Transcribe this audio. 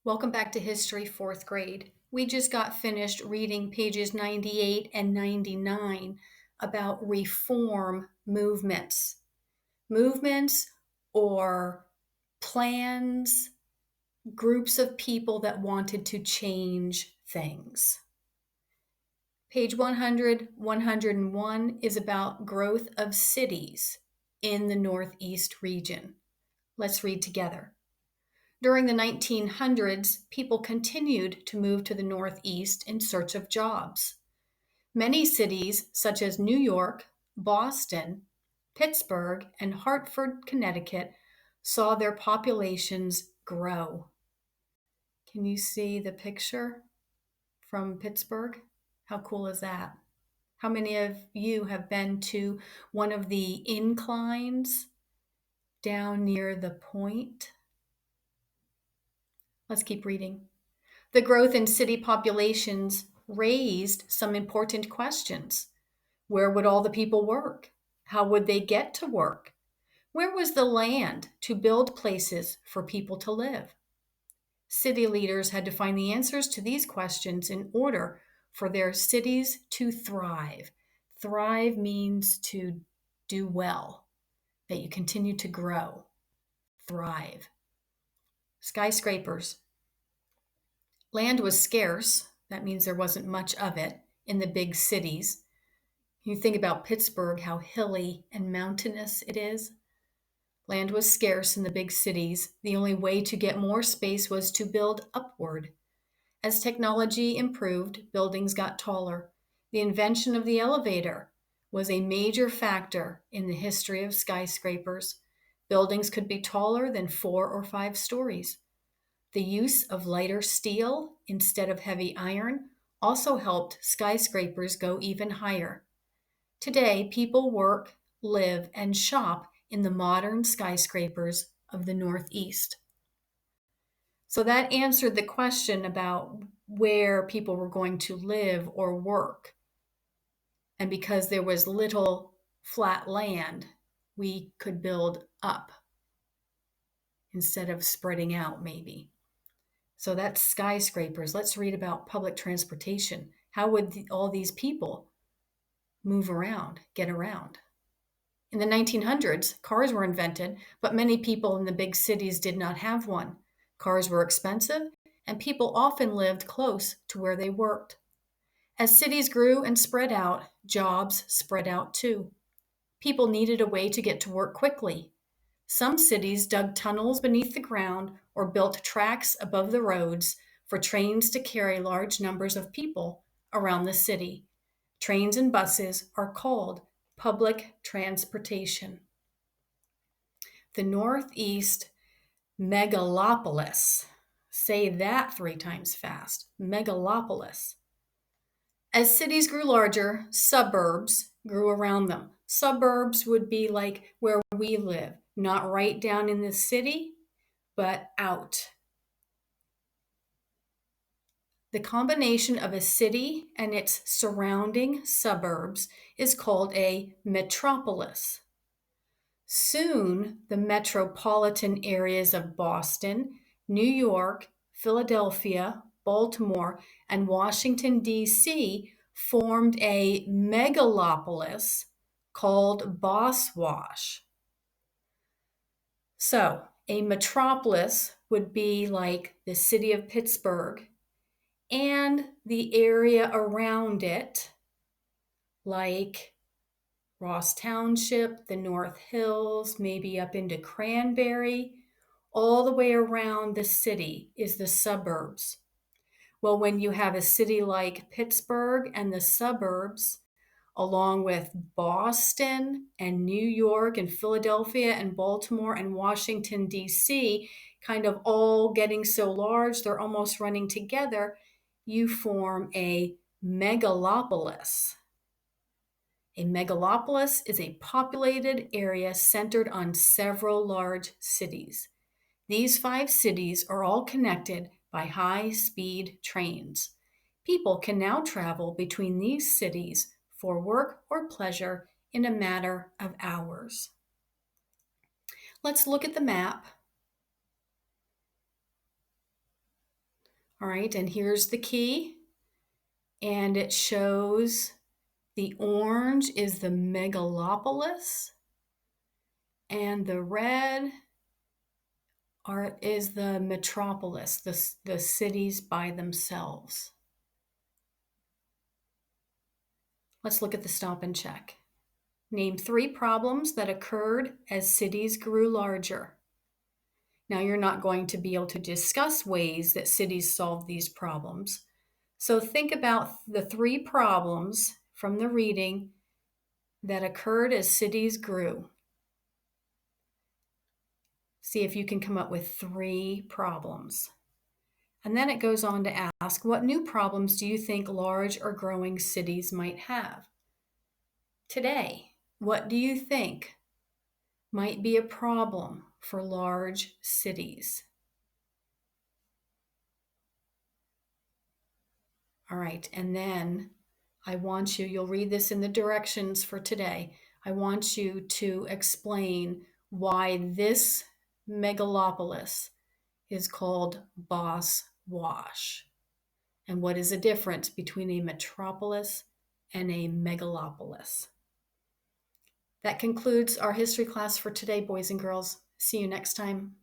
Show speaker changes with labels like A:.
A: Welcome back to History, 4th grade. We just got finished reading pages 98 and 99 about reform movements. Movements or plans, groups of people that wanted to change things. Page 100, 101 is about growth of cities in the Northeast region. Let's read together. During the 1900s, people continued to move to the Northeast in search of jobs. Many cities, such as New York, Boston, Pittsburgh, and Hartford, Connecticut, saw their populations grow. Can you see the picture from Pittsburgh? How cool is that? How many of you have been to one of the inclines down near the point? Let's keep reading. The growth in city populations raised some important questions. Where would all the people work? How would they get to work? Where was the land to build places for people to live? City leaders had to find the answers to these questions in order for their cities to thrive. Thrive means to do well, that you continue to grow. Thrive. Skyscrapers. Land was scarce. That means there wasn't much of it in the big cities. You think about Pittsburgh, how hilly and mountainous it is. Land was scarce in the big cities. The only way to get more space was to build upward. As technology improved, buildings got taller. The invention of the elevator was a major factor in the history of skyscrapers. Buildings could be taller than 4 or 5 stories. The use of lighter steel instead of heavy iron also helped skyscrapers go even higher. Today, people work, live, and shop in the modern skyscrapers of the Northeast. So that answered the question about where people were going to live or work. And because there was little flat land, we could build up instead of spreading out, maybe. So that's skyscrapers. Let's read about public transportation. How would all these people move around, get around? In the 1900s, cars were invented, but many people in the big cities did not have one. Cars were expensive, and people often lived close to where they worked. As cities grew and spread out, jobs spread out too. People needed a way to get to work quickly. Some cities dug tunnels beneath the ground or built tracks above the roads for trains to carry large numbers of people around the city. Trains and buses are called public transportation. The Northeast megalopolis. Say that 3 times fast. Megalopolis. As cities grew larger, suburbs grew around them. Suburbs would be like where we live, not right down in the city, but out. The combination of a city and its surrounding suburbs is called a metropolis. Soon, the metropolitan areas of Boston, New York, Philadelphia, Baltimore, and Washington, D.C. formed a megalopolis called Boswash. So, a metropolis would be like the city of Pittsburgh and the area around it, like Ross Township, the North Hills, maybe up into Cranberry, all the way around the city is the suburbs. Well, when you have a city like Pittsburgh and the suburbs, along with Boston and New York and Philadelphia and Baltimore and Washington, D.C., kind of all getting so large, they're almost running together, you form a megalopolis. A megalopolis is a populated area centered on several large cities. These 5 cities are all connected by high-speed trains. People can now travel between these cities for work or pleasure in a matter of hours. Let's look at the map. All right, and here's the key. And it shows the orange is the megalopolis, and the red is the metropolis, the cities by themselves. Let's look at the stop and check. Name 3 problems that occurred as cities grew larger. Now, you're not going to be able to discuss ways that cities solve these problems. So think about the 3 problems from the reading that occurred as cities grew. See if you can come up with 3 problems. And then it goes on to ask, what new problems do you think large or growing cities might have? Today, what do you think might be a problem for large cities? All right, and then you'll read this in the directions for today. I want you to explain why this megalopolis is called Boss Wash and what is the difference between a metropolis and a megalopolis. That concludes our history class for today, boys and girls. See you next time.